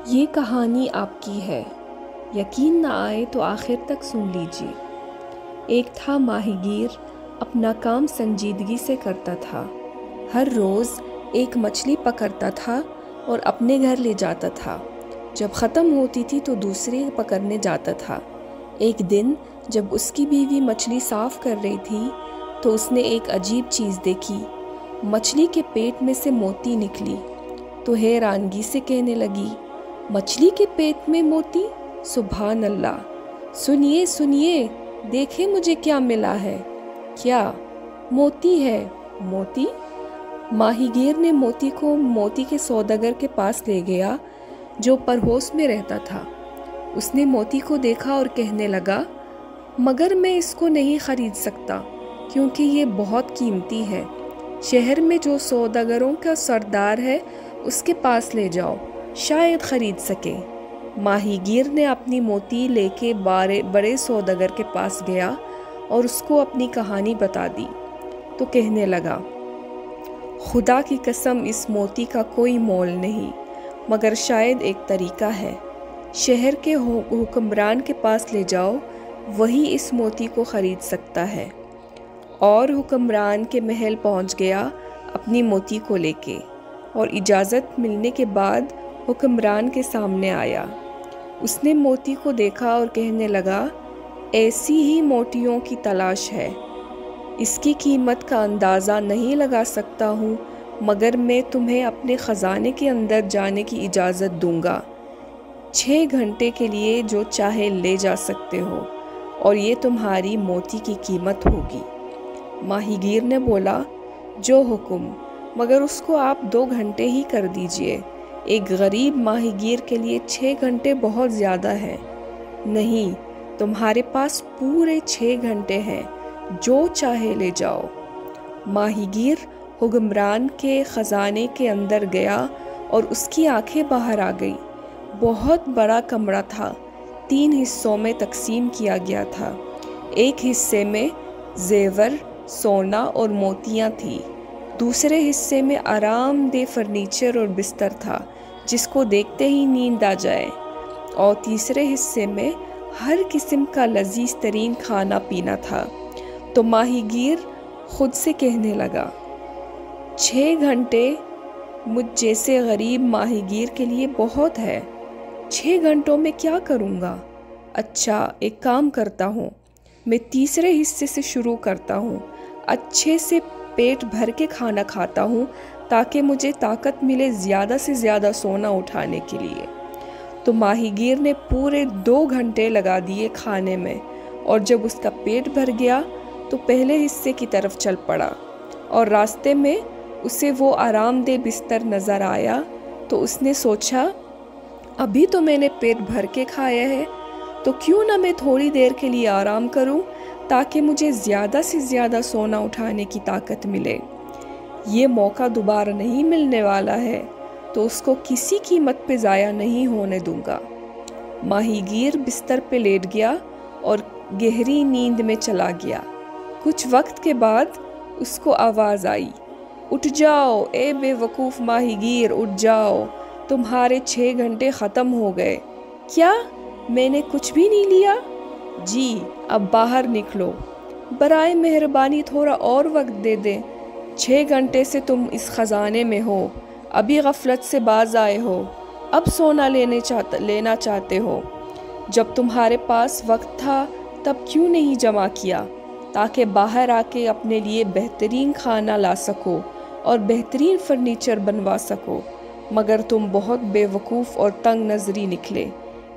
یہ کہانی آپ کی ہے، یقین نہ آئے تو آخر تک سن لیجیے۔ ایک تھا ماہی گیر، اپنا کام سنجیدگی سے کرتا تھا۔ ہر روز ایک مچھلی پکڑتا تھا اور اپنے گھر لے جاتا تھا۔ جب ختم ہوتی تھی تو دوسری پکڑنے جاتا تھا۔ ایک دن جب اس کی بیوی مچھلی صاف کر رہی تھی تو اس نے ایک عجیب چیز دیکھی۔ مچھلی کے پیٹ میں سے موتی نکلی تو حیرانگی سے کہنے لگی، مچھلی کے پیٹ میں موتی؟ سبحان اللہ! سنیے سنیے، دیکھیں مجھے کیا ملا ہے۔ کیا؟ موتی ہے۔ موتی؟ ماہی گیر نے موتی کو موتی کے سوداگر کے پاس لے گیا جو پرہوس میں رہتا تھا۔ اس نے موتی کو دیکھا اور کہنے لگا، مگر میں اس کو نہیں خرید سکتا کیونکہ یہ بہت قیمتی ہے۔ شہر میں جو سوداگروں کا سردار ہے اس کے پاس لے جاؤ، شاید خرید سکے۔ ماہی گیر نے اپنی موتی لے کے بڑے سوداگر کے پاس گیا اور اس کو اپنی کہانی بتا دی تو کہنے لگا، خدا کی قسم اس موتی کا کوئی مول نہیں، مگر شاید ایک طریقہ ہے۔ شہر کے حکمران کے پاس لے جاؤ، وہی اس موتی کو خرید سکتا ہے۔ اور حکمران کے محل پہنچ گیا اپنی موتی کو لے کے، اور اجازت ملنے کے بعد حکمران کے سامنے آیا۔ اس نے موتی کو دیکھا اور کہنے لگا، ایسی ہی موتیوں کی تلاش ہے۔ اس کی قیمت کا اندازہ نہیں لگا سکتا ہوں، مگر میں تمہیں اپنے خزانے کے اندر جانے کی اجازت دوں گا۔ 6 گھنٹے کے لیے جو چاہے لے جا سکتے ہو، اور یہ تمہاری موتی کی قیمت ہوگی۔ ماہی گیر نے بولا، جو حکم، مگر اس کو آپ 2 گھنٹے ہی کر دیجئے۔ ایک غریب ماہی گیر کے لیے 6 گھنٹے بہت زیادہ ہیں۔ نہیں، تمہارے پاس پورے 6 گھنٹے ہیں، جو چاہے لے جاؤ۔ ماہی گیر حکمران کے خزانے کے اندر گیا اور اس کی آنکھیں باہر آ گئی۔ بہت بڑا کمرہ تھا، 3 حصوں میں تقسیم کیا گیا تھا۔ ایک حصے میں زیور، سونا اور موتیاں تھیں۔ دوسرے حصے میں آرام دہ فرنیچر اور بستر تھا جس کو دیکھتے ہی نیند آ جائے، اور تیسرے حصے میں ہر قسم کا لذیذ ترین کھانا پینا تھا۔ تو ماہی گیر خود سے کہنے لگا، 6 گھنٹے مجھ جیسے غریب ماہی گیر کے لیے بہت ہے۔ 6 گھنٹوں میں کیا کروں گا؟ اچھا، ایک کام کرتا ہوں، میں تیسرے حصے سے شروع کرتا ہوں۔ اچھے سے پیٹ بھر کے کھانا کھاتا ہوں تاکہ مجھے طاقت ملے زیادہ سے زیادہ سونا اٹھانے کے لیے۔ تو ماہی گیر نے پورے 2 گھنٹے لگا دیے کھانے میں، اور جب اس کا پیٹ بھر گیا تو پہلے حصے کی طرف چل پڑا، اور راستے میں اسے وہ آرام دہ بستر نظر آیا تو اس نے سوچا، ابھی تو میں نے پیٹ بھر کے کھایا ہے، تو کیوں نہ میں تھوڑی دیر کے لیے آرام کروں تاکہ مجھے زیادہ سے زیادہ سونا اٹھانے کی طاقت ملے۔ یہ موقع دوبارہ نہیں ملنے والا ہے، تو اس کو کسی قیمت پہ ضائع نہیں ہونے دوں گا۔ ماہی گیر بستر پہ لیٹ گیا اور گہری نیند میں چلا گیا۔ کچھ وقت کے بعد اس کو آواز آئی، اٹھ جاؤ اے بے وقوف ماہی گیر، اٹھ جاؤ، تمہارے 6 گھنٹے ختم ہو گئے۔ کیا؟ میں نے کچھ بھی نہیں لیا؟ جی، اب باہر نکلو، برائے مہربانی تھوڑا اور وقت دے دیں۔ 6 گھنٹے سے تم اس خزانے میں ہو، ابھی غفلت سے باز آئے ہو، اب سونا لینا چاہتے ہو۔ جب تمہارے پاس وقت تھا تب کیوں نہیں جمع کیا تاکہ باہر آ کے اپنے لیے بہترین کھانا لا سکو اور بہترین فرنیچر بنوا سکو؟ مگر تم بہت بے وقوف اور تنگ نظری نکلے۔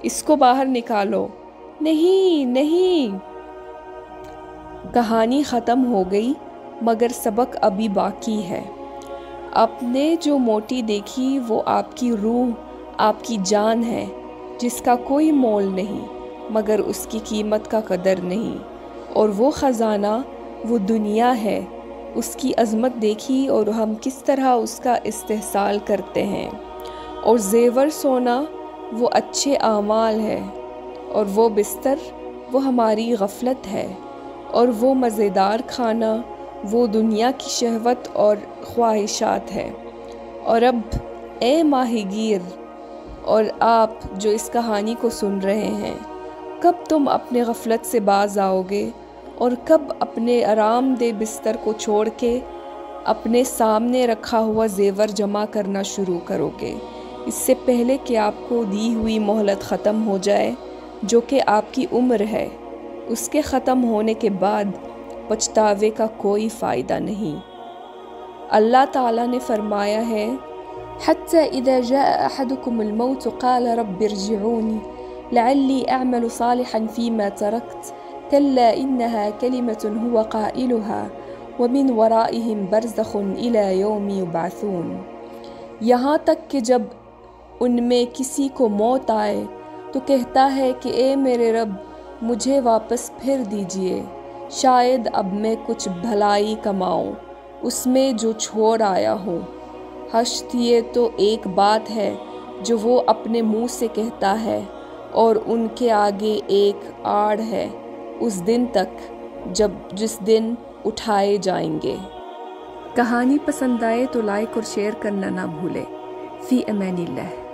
اس کو باہر نکالو۔ نہیں نہیں۔ کہانی ختم ہو گئی، مگر سبق ابھی باقی ہے۔ آپ نے جو موتی دیکھی وہ آپ کی روح، آپ کی جان ہے، جس کا کوئی مول نہیں، مگر اس کی قیمت کا قدر نہیں۔ اور وہ خزانہ، وہ دنیا ہے، اس کی عظمت دیکھی اور ہم کس طرح اس کا استحصال کرتے ہیں۔ اور زیور سونا وہ اچھے اعمال ہے، اور وہ بستر وہ ہماری غفلت ہے، اور وہ مزیدار کھانا وہ دنیا کی شہوت اور خواہشات ہے۔ اور اب اے ماہی گیر اور آپ جو اس کہانی کو سن رہے ہیں، کب تم اپنے غفلت سے باز آؤ گے اور کب اپنے آرام دہ بستر کو چھوڑ کے اپنے سامنے رکھا ہوا زیور جمع کرنا شروع کرو گے، اس سے پہلے کہ آپ کو دی ہوئی مہلت ختم ہو جائے، جو کہ آپ کی عمر ہے۔ اس کے ختم ہونے کے بعد پچھتاوے کا کوئی فائدہ نہیں۔ اللہ تعالیٰ نے فرمایا ہے، حَتَّى إِذَا جَاءَ أَحَدُكُمُ الْمَوْتُ قَالَ رَبِّ ارْجِعُونِ لَعَلِّي أَعْمَلُ صَالِحًا فِي مَا تَرَكْتُ كَلَّا إِنَّهَا كَلِمَةٌ هُوَ قَائِلُهَا وَمِنْ وَرَائِهِمْ بَرْزَخٌ إِلَى يَوْمِ يُبْعَثُونَ۔ یہاں تک کہ جب ان میں کسی کو موت آئے تو کہتا ہے کہ اے میرے رب، مجھے واپس پھر دیجئے، شاید اب میں کچھ بھلائی کماؤں اس میں جو چھوڑ آیا ہوں۔ حشت یہ تو ایک بات ہے جو وہ اپنے منہ سے کہتا ہے، اور ان کے آگے ایک آڑ ہے اس دن تک جس دن اٹھائے جائیں گے۔ کہانی پسند آئے تو لائک اور شیئر کرنا نہ بھولے۔ فی امان اللہ۔